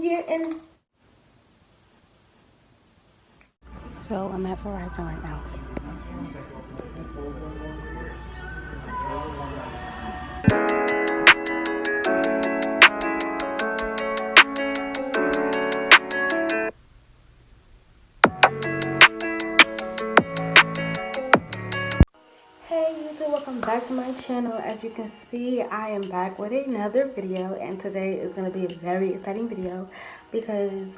here in. So I'm at Verizon right now. Hey YouTube, welcome back to my channel. As you can see, I am back with another video, and today is going to be a very exciting video because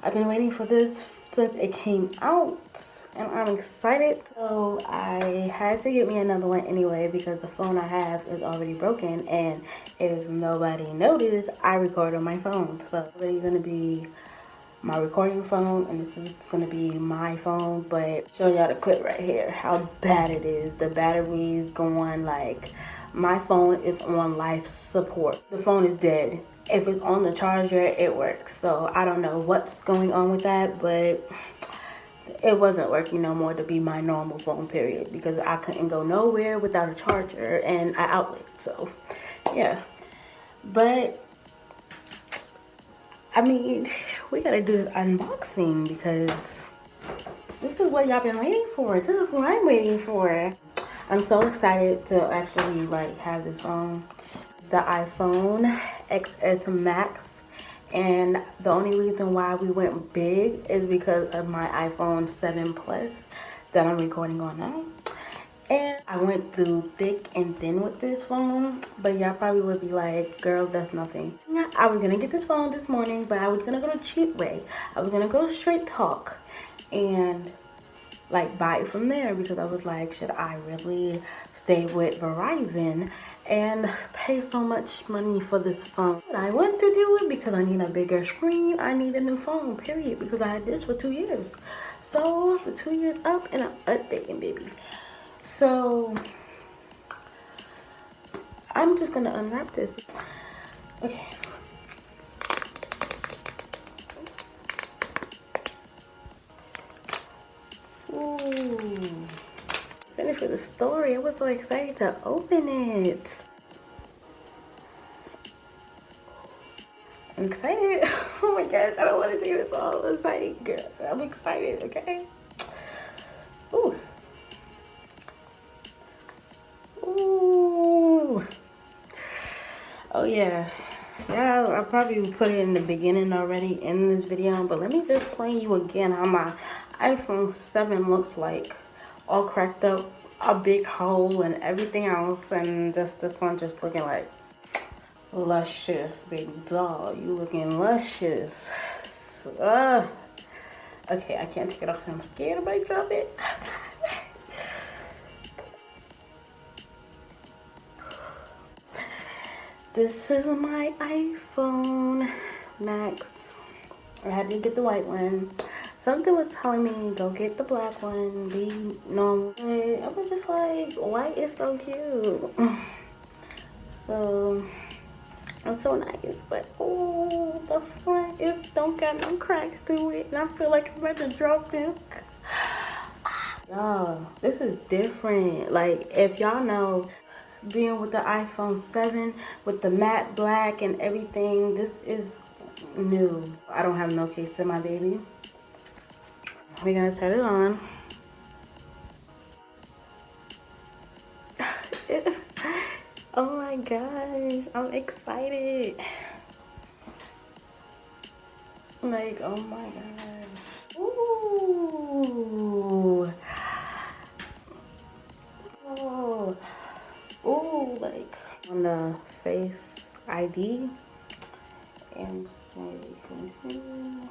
I've been waiting for this since it came out and I'm excited. So I had to get me another one anyway because the phone I have is already broken, and if nobody noticed, I record on my phone. So it's really going to be my recording phone, and this is gonna be my phone, but show y'all the clip right here how bad it is. The battery's going, like, my phone is on life support. The phone is dead. If it's on the charger, it works. So I don't know what's going on with that, but it wasn't working no more to be my normal phone, period, because I couldn't go nowhere without a charger and an outlet. So yeah, but I mean, we gotta do this unboxing because this is what y'all been waiting for. This is what I'm waiting for. I'm so excited to actually like have this phone, the iPhone XS Max. And the only reason why we went big is because of my iPhone 7 Plus that I'm recording on now. And I went through thick and thin with this phone, but y'all probably would be like, girl, that's nothing. I was gonna get this phone this morning, but I was gonna go the cheap way. I was gonna go straight talk and like buy it from there, because I was like, should I really stay with Verizon and pay so much money for this phone? But I want to do it because I need a bigger screen. I need a new phone, period, because I had this for 2 years. So the 2 years up and I'm updating, baby. So I'm just gonna unwrap this. Okay. Ooh. Finished with the story. I was so excited to open it. I'm excited. Oh my gosh, I don't want to see this all. It's like, girl, I'm excited, okay? Ooh. Ooh. Oh yeah. Yeah, I probably put it in the beginning already in this video, but let me just play you again how my iPhone 7 looks like. All cracked up, a big hole and everything else, and just this one just looking like luscious, baby doll. You looking luscious. Okay, I can't take it off. I'm scared I might drop it. This is my iPhone Max. I had to get the white one. Something was telling me, go get the black one, be normal. But I was just like, white is so cute. So, it's so nice. But, oh, the front, it don't got no cracks to it. And I feel like I'm about to drop them. Y'all, this is different. Like, if y'all know, being with the iPhone 7 with the matte black and everything, this is new. I don't have no case in my baby. We're gonna turn it on. Oh my gosh, I'm excited. Like, oh my gosh. Ooh. Oh. Ooh, like on the Face ID. And continue.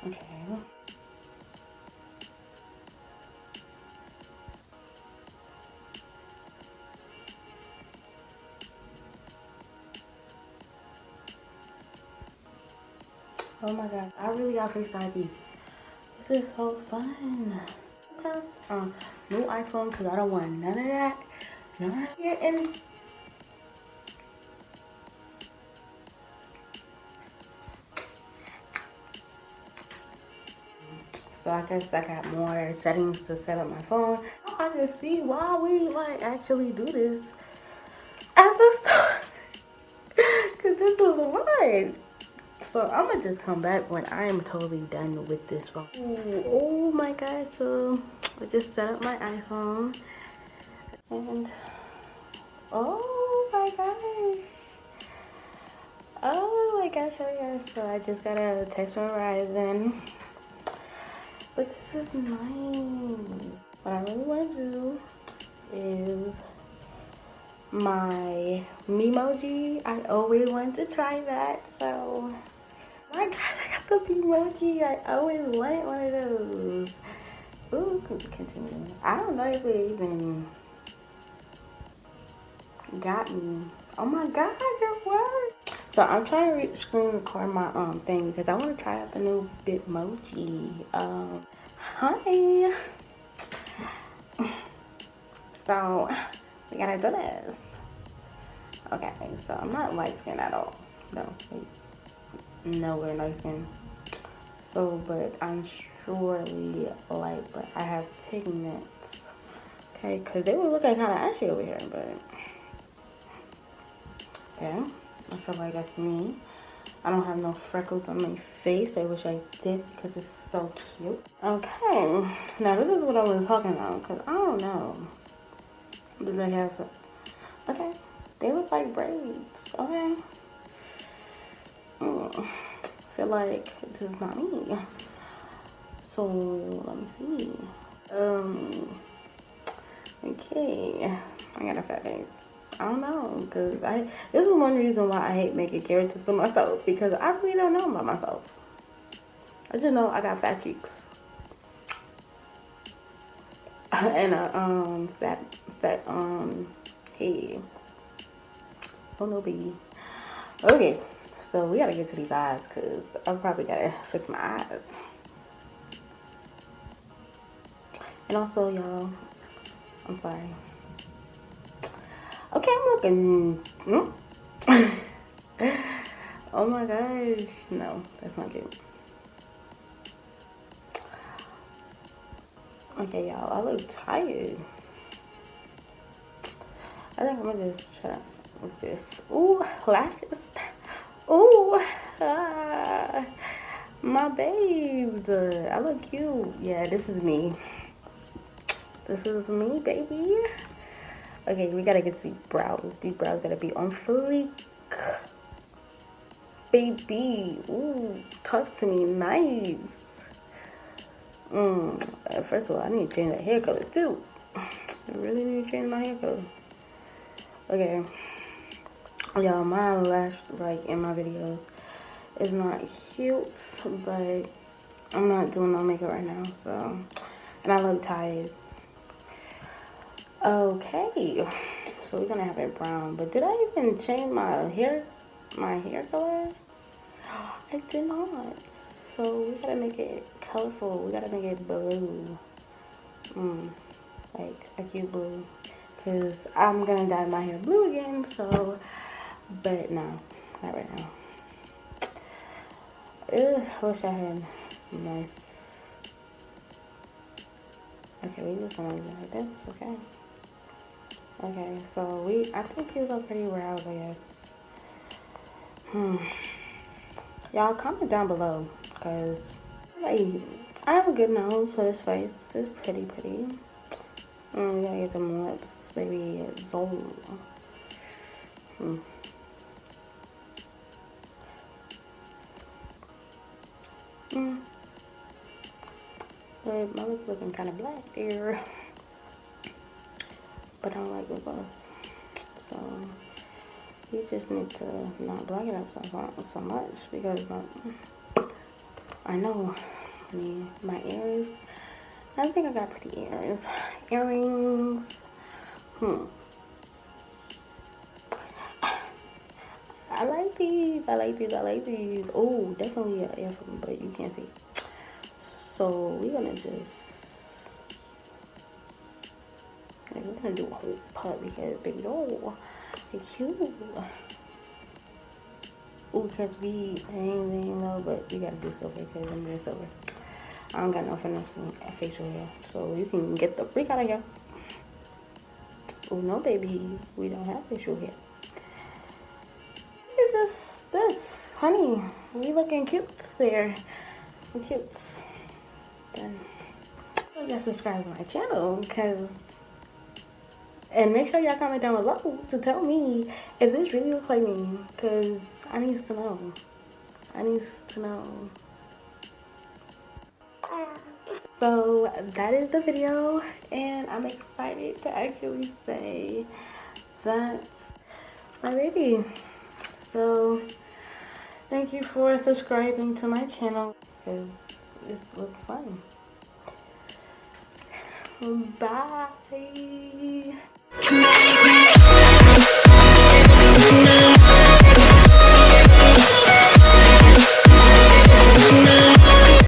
Okay. Oh my god, I really got Face ID. This is so fun. New iPhone, because I don't want none of that. None of that here. And so I guess I got more settings to set up my phone. I can see why we like actually do this at the start. Cause this is a lot. So I'm gonna just come back when I am totally done with this phone. Ooh, oh my gosh, so I just set up my iPhone and oh my gosh. Oh my gosh, oh my gosh. So I just got a text from Verizon. But this is nice. What I really want to do is my Memoji. I always wanted to try that, so my gosh, I got the Memoji. I always wanted one of those. Ooh, continue. I don't know if it even got me. Oh my god, it worked. So I'm trying to screen record my thing because I want to try out the new Bitmoji. Hi. So we gotta do this. Okay, so I'm not light skinned at all. No, nowhere light skinned. So, but I'm surely light, but I have pigments. Okay, because they were looking kind of ashy over here, but yeah, I feel like that's me. I don't have no freckles on my face. I wish I did because it's so cute. Okay, now this is what I was talking about because I don't know. Do they have, okay, they look like braids, okay. I feel like this is not me. So let me see. Okay, I got a fat face. I don't know, cause this is one reason why I hate making characters to myself because I really don't know about myself. I just know I got fat cheeks and a fat head. Oh no, baby. Okay, so we gotta get to these eyes cause I probably gotta fix my eyes. And also, y'all, I'm sorry. Okay, I'm looking. Oh my gosh, no, that's not good. Okay, y'all, I look tired. I think I'm gonna just try with this. Ooh, lashes. Ooh, my babes. I look cute. Yeah, this is me. This is me, baby. Okay, we gotta get to these brows. These brows gotta be on fleek. Baby. Ooh, talk to me nice. First of all, I need to change that hair color too. I really need to change my hair color. Okay. Y'all, my lash, like, in my videos is not cute, but I'm not doing no makeup right now, so, and I look tired. Okay, so we're gonna have it brown, but did I even change my hair color? I did not, so we gotta make it colorful, we gotta make it blue, like a cute blue, because I'm gonna dye my hair blue again, so, but no, not right now. Ugh, I wish I had some nice. Okay, we just gonna leave it like this, okay? Okay, so I think these are pretty round, I guess. Y'all comment down below, cause like, I have a good nose for this face. It's pretty. We gotta get them lips, baby. Zone. But my lip looking kind of black there. But I don't like lip gloss. So you just need to not black it up so much because I know, my ears. I think I got pretty ears. Earrings. I like these. Oh, definitely an earphone, but you can't see. So we're gonna do a whole putt because baby, oh, it's cute. Ooh, can't be anything though, but we gotta do silver because I'm silver. I don't got no facial hair, so you can get the freak out of here. Oh no, baby, we don't have facial hair. It's just this, honey. We looking cute there. We're cute. Then you guys subscribe to my channel, because, and make sure y'all comment down below to tell me if this really looks like me, because I need to know. I need to know. So that is the video, and I'm excited to actually say that's my baby. So thank you for subscribing to my channel, because this looks fun. Bye.